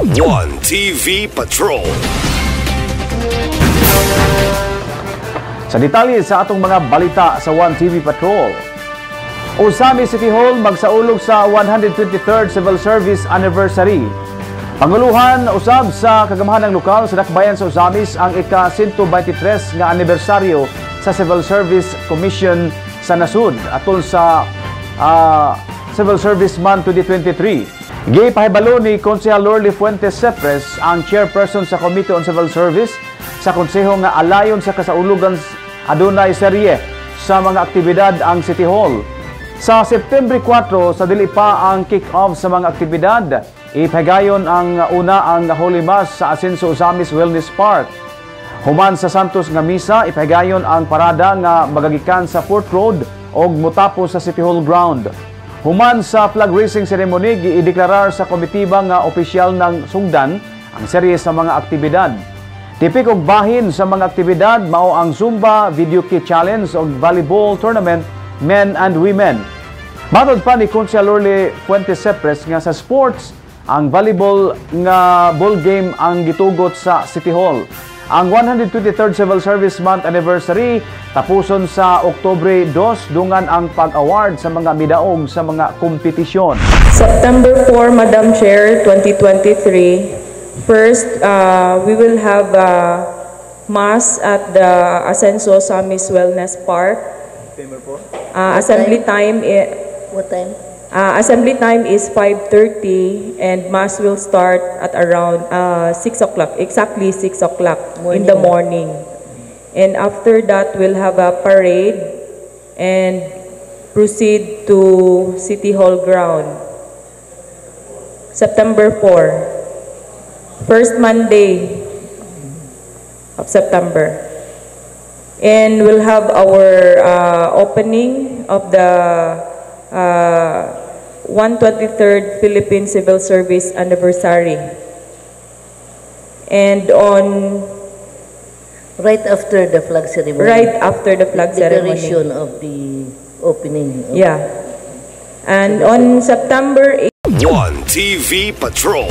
One TV Patrol. Sa detalye sa atong mga balita sa One TV Patrol. Usami City Hall magsaulog sa 123rd Civil Service Anniversary. Panguluhan usab sa kagamahan ng lokal sa Dakbayan sa Usamis ang ika-123 nga anibersaryo sa Civil Service Commission sa nasud atol sa Civil Service Month 2023. Gipahibalo ni Konsehal Lorly Fuentes Cepres, ang chairperson sa Committee on Civil Service sa konseho nga alayon sa kasaulugan adunay serye sa mga aktibidad ang City Hall. Sa September 4 sa dili pa ang kick-off sa mga aktibidad, ipahigayon ang una ang Holy Mass sa Asenso Usamis Wellness Park. Human sa Santos nga misa, ipahigayon ang parada nga magagikan sa Fort Road o mutapo sa City Hall ground. Human sa flag raising ceremony, giideklarar sa komitiba nga opisyal ng sungdan ang serye sa mga aktibidad. Tipik og bahin sa mga aktibidad mao ang Zumba, Video Kit Challenge o Volleyball Tournament, men and women. Matod pa ni Konsehal Lorly Fuentes Cepres nga sa sports, ang volleyball nga ball game ang gitugot sa City Hall. Ang 123rd Civil Service Month Anniversary tapuson sa Oktubre 2 dungan ang pag-award sa mga midaog sa mga kompetisyon. September 4, Madam Chair, 2023. First, we will have Mass at the Asenso Usamis Wellness Park. Assembly time. What time? Assembly time is 5:30 and Mass will start at around 6 o'clock, exactly 6 o'clock in the morning. And after that, we'll have a parade and proceed to City Hall ground. September 4. First Monday of September. And we'll have our opening of the 123rd Philippine Civil Service Anniversary. And on... Right after the flag ceremony. Right after the flag ceremony. Declaration of the opening. Yeah. And on September 8... One TV Patrol.